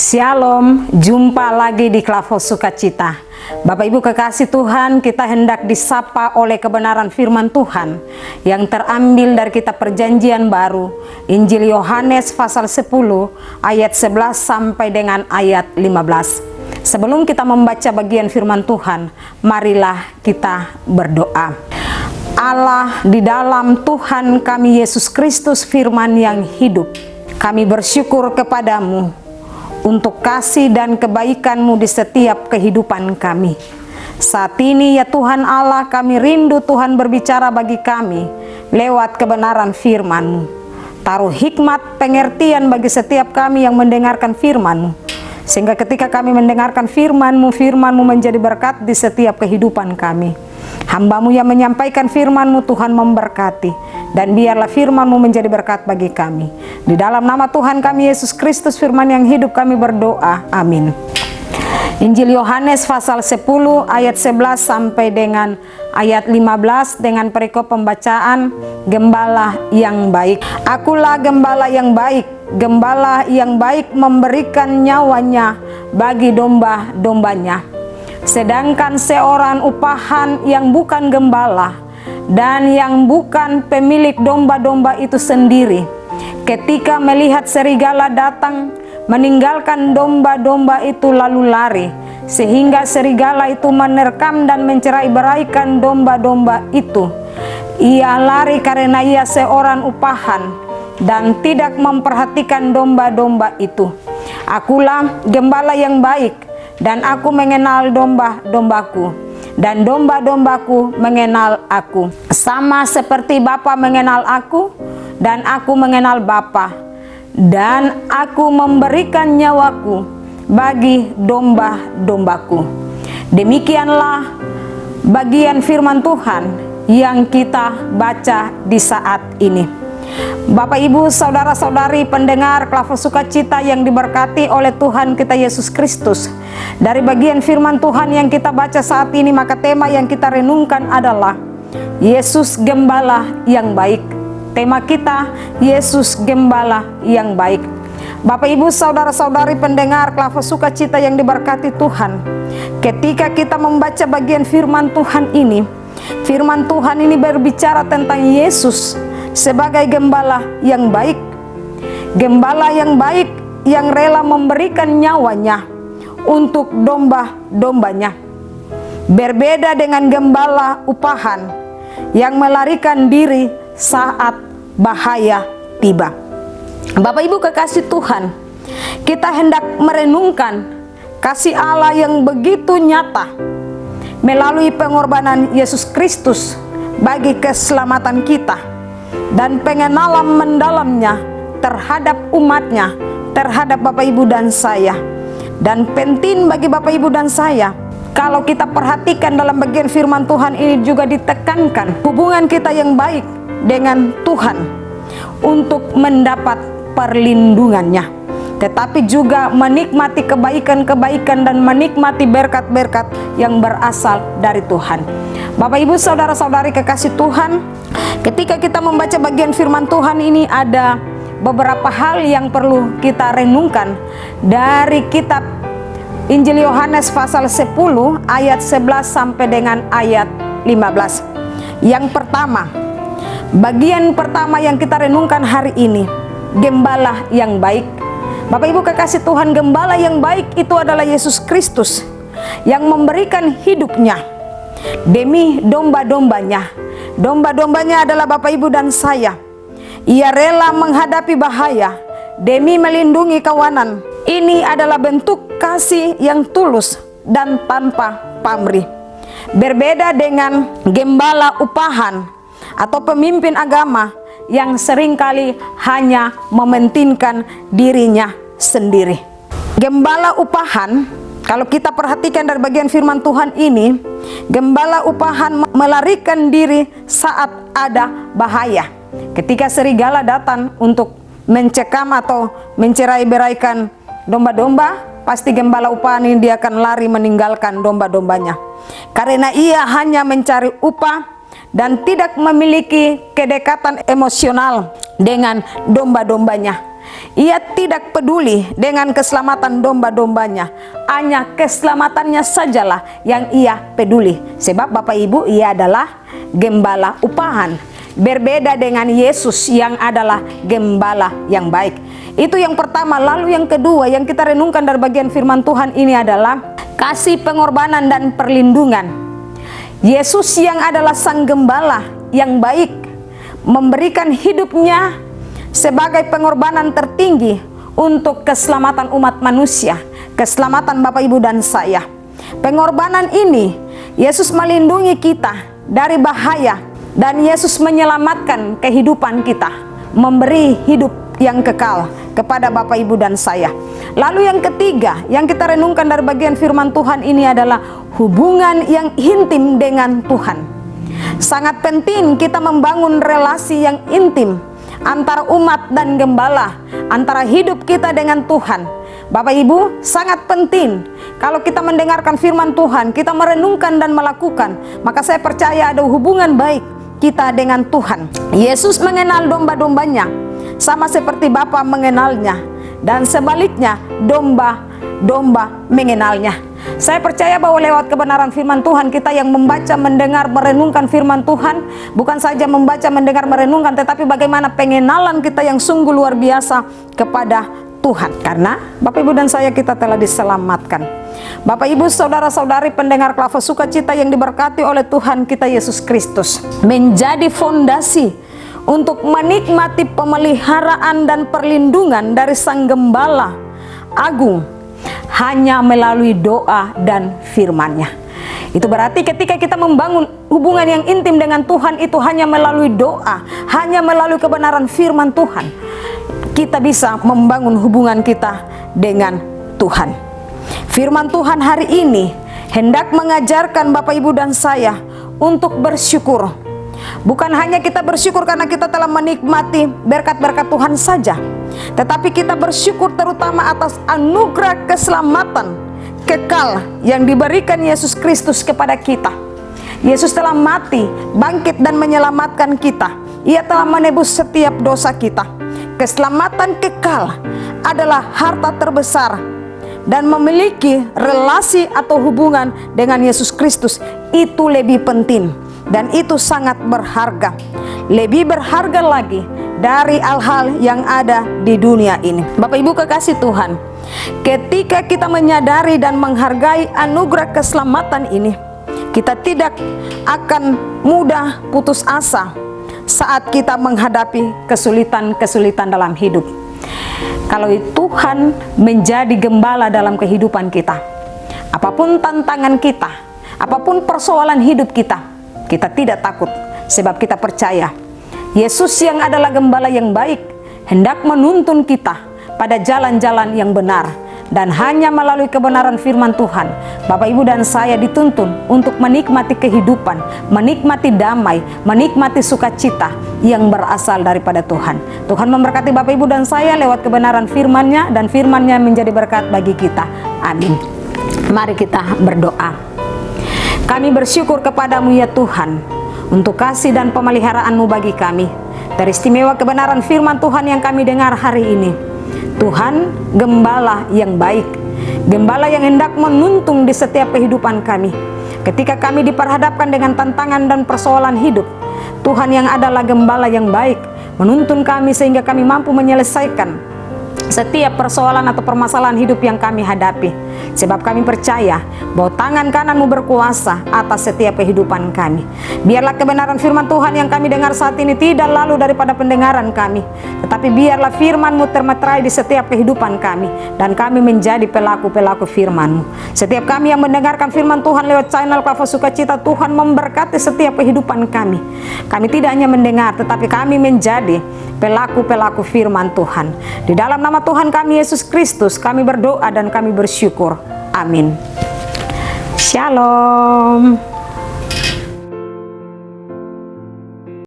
Shalom, jumpa lagi di Klavos Sukacita. Bapak Ibu kekasih Tuhan, kita hendak disapa oleh kebenaran firman Tuhan yang terambil dari kitab Perjanjian Baru, Injil Yohanes pasal 10 ayat 11 sampai dengan ayat 15. Sebelum kita membaca bagian firman Tuhan, marilah kita berdoa. Allah, di dalam Tuhan kami Yesus Kristus firman yang hidup, kami bersyukur kepadamu untuk kasih dan kebaikan-Mu di setiap kehidupan kami. Saat ini ya Tuhan Allah, kami rindu Tuhan berbicara bagi kami lewat kebenaran firman-Mu. Taruh hikmat pengertian bagi setiap kami yang mendengarkan firman-Mu, sehingga ketika kami mendengarkan firman-Mu, firman-Mu menjadi berkat di setiap kehidupan kami. Hamba-Mu yang menyampaikan firman-Mu, Tuhan memberkati, dan biarlah firman-Mu menjadi berkat bagi kami. Di dalam nama Tuhan kami Yesus Kristus firman yang hidup kami berdoa, amin. Injil Yohanes pasal 10 ayat 11 sampai dengan ayat 15 dengan perikop pembacaan Gembala yang baik. Akulah gembala yang baik. Gembala yang baik memberikan nyawanya bagi domba-dombanya. Sedangkan seorang upahan yang bukan gembala dan yang bukan pemilik domba-domba itu sendiri, ketika melihat serigala datang, meninggalkan domba-domba itu lalu lari, sehingga serigala itu menerkam dan mencerai-beraikan domba-domba itu. Ia lari karena ia seorang upahan dan tidak memperhatikan domba-domba itu. Akulah gembala yang baik, dan aku mengenal domba-dombaku, dan domba-dombaku mengenal aku. Sama seperti Bapa mengenal aku, dan aku mengenal Bapa, dan aku memberikan nyawaku bagi domba-dombaku. Demikianlah bagian firman Tuhan yang kita baca di saat ini. Bapak Ibu saudara-saudari pendengar Klavos Sukacita yang diberkati oleh Tuhan kita Yesus Kristus, dari bagian firman Tuhan yang kita baca saat ini, maka tema yang kita renungkan adalah Yesus Gembala yang baik. Tema kita Yesus Gembala yang baik. Bapak Ibu saudara-saudari pendengar Klavos Sukacita yang diberkati Tuhan, ketika kita membaca bagian firman Tuhan ini berbicara tentang Yesus sebagai gembala yang baik. Gembala yang baik yang rela memberikan nyawanya untuk domba-dombanya. Berbeda dengan gembala upahan yang melarikan diri saat bahaya tiba. Bapak Ibu kekasih Tuhan, kita hendak merenungkan kasih Allah yang begitu nyata melalui pengorbanan Yesus Kristus bagi keselamatan kita, dan pengenalan mendalamnya terhadap umatnya, terhadap Bapak Ibu dan saya. Dan penting bagi Bapak Ibu dan saya, kalau kita perhatikan dalam bagian firman Tuhan ini juga ditekankan hubungan kita yang baik dengan Tuhan untuk mendapat perlindungannya, tetapi juga menikmati kebaikan-kebaikan dan menikmati berkat-berkat yang berasal dari Tuhan. Bapak Ibu saudara-saudari kekasih Tuhan, ketika kita membaca bagian firman Tuhan ini, ada beberapa hal yang perlu kita renungkan dari kitab Injil Yohanes pasal 10 ayat 11 sampai dengan ayat 15. Yang pertama, bagian pertama yang kita renungkan hari ini, gembala yang baik. Bapak Ibu kekasih Tuhan, gembala yang baik itu adalah Yesus Kristus yang memberikan hidupnya demi domba-dombanya. Domba-dombanya adalah Bapak Ibu dan saya. Ia rela menghadapi bahaya demi melindungi kawanan. Ini adalah bentuk kasih yang tulus dan tanpa pamrih. Berbeda dengan gembala upahan atau pemimpin agama yang seringkali hanya mementingkan dirinya sendiri. Gembala upahan, kalau kita perhatikan dari bagian firman Tuhan ini, gembala upahan melarikan diri saat ada bahaya. Ketika serigala datang untuk mencekam atau mencerai-beraikan domba-domba, pasti gembala upahan ini dia akan lari meninggalkan domba-dombanya, karena ia hanya mencari upah dan tidak memiliki kedekatan emosional dengan domba-dombanya. Ia tidak peduli dengan keselamatan domba-dombanya, hanya keselamatannya sajalah yang ia peduli. Sebab Bapak Ibu, ia adalah gembala upahan. Berbeda dengan Yesus yang adalah gembala yang baik. Itu yang pertama. Lalu yang kedua yang kita renungkan dari bagian firman Tuhan ini adalah kasih pengorbanan dan perlindungan. Yesus yang adalah sang gembala yang baik memberikan hidupnya sebagai pengorbanan tertinggi untuk keselamatan umat manusia, keselamatan Bapak Ibu dan saya. Pengorbanan ini, Yesus melindungi kita dari bahaya, dan Yesus menyelamatkan kehidupan kita, memberi hidup yang kekal kepada Bapak Ibu dan saya. Lalu yang ketiga yang kita renungkan dari bagian firman Tuhan ini adalah hubungan yang intim dengan Tuhan. Sangat penting kita membangun relasi yang intim antara umat dan gembala, antara hidup kita dengan Tuhan. Bapak Ibu, sangat penting kalau kita mendengarkan firman Tuhan, kita merenungkan dan melakukan, maka saya percaya ada hubungan baik kita dengan Tuhan. Yesus mengenal domba-dombanya sama seperti Bapa mengenalnya, dan sebaliknya domba mengenalnya. Saya percaya bahwa lewat kebenaran firman Tuhan, kita yang membaca, mendengar, merenungkan firman Tuhan, bukan saja membaca, mendengar, merenungkan, tetapi bagaimana pengenalan kita yang sungguh luar biasa kepada Tuhan. Karena Bapak Ibu dan saya, kita telah diselamatkan. Bapak Ibu, saudara-saudari pendengar Klava Sukacita yang diberkati oleh Tuhan kita Yesus Kristus, menjadi fondasi untuk menikmati pemeliharaan dan perlindungan dari Sang Gembala Agung hanya melalui doa dan firman-Nya. Itu berarti ketika kita membangun hubungan yang intim dengan Tuhan, itu hanya melalui doa, hanya melalui kebenaran firman Tuhan, kita bisa membangun hubungan kita dengan Tuhan. Firman Tuhan hari ini hendak mengajarkan Bapak Ibu dan saya untuk bersyukur. Bukan hanya kita bersyukur karena kita telah menikmati berkat-berkat Tuhan saja, tetapi kita bersyukur terutama atas anugerah keselamatan kekal yang diberikan Yesus Kristus kepada kita. Yesus telah mati, bangkit dan menyelamatkan kita. Ia telah menebus setiap dosa kita. Keselamatan kekal adalah harta terbesar, dan memiliki relasi atau hubungan dengan Yesus Kristus itu lebih penting. Dan itu sangat berharga, lebih berharga lagi dari hal-hal yang ada di dunia ini. Bapak Ibu kekasih Tuhan, ketika kita menyadari dan menghargai anugerah keselamatan ini, kita tidak akan mudah putus asa saat kita menghadapi kesulitan-kesulitan dalam hidup. Kalau Tuhan menjadi gembala dalam kehidupan kita, apapun tantangan kita, apapun persoalan hidup kita, kita tidak takut, sebab kita percaya Yesus yang adalah gembala yang baik hendak menuntun kita pada jalan-jalan yang benar. Dan hanya melalui kebenaran firman Tuhan, Bapak Ibu dan saya dituntun untuk menikmati kehidupan, menikmati damai, menikmati sukacita yang berasal daripada Tuhan. Tuhan memberkati Bapak Ibu dan saya lewat kebenaran firman-Nya, dan firman-Nya menjadi berkat bagi kita. Amin. Mari kita berdoa. Kami bersyukur kepadamu ya Tuhan, untuk kasih dan pemeliharaanmu bagi kami. Teristimewa kebenaran firman Tuhan yang kami dengar hari ini. Tuhan, gembala yang baik, gembala yang hendak menuntun di setiap kehidupan kami. Ketika kami diperhadapkan dengan tantangan dan persoalan hidup, Tuhan yang adalah gembala yang baik menuntun kami sehingga kami mampu menyelesaikan setiap persoalan atau permasalahan hidup yang kami hadapi. Sebab kami percaya bahwa tangan kananmu berkuasa atas setiap kehidupan kami. Biarlah kebenaran firman Tuhan yang kami dengar saat ini tidak lalu daripada pendengaran kami, tetapi biarlah firman-Mu termeterai di setiap kehidupan kami, dan kami menjadi pelaku-pelaku firman-Mu. Setiap kami yang mendengarkan firman Tuhan lewat channel Klava Sukacita, Tuhan memberkati setiap kehidupan kami. Kami tidak hanya mendengar, tetapi kami menjadi pelaku-pelaku firman Tuhan. Di dalam nama Tuhan kami Yesus Kristus kami berdoa dan kami bersyukur. Amin. Shalom.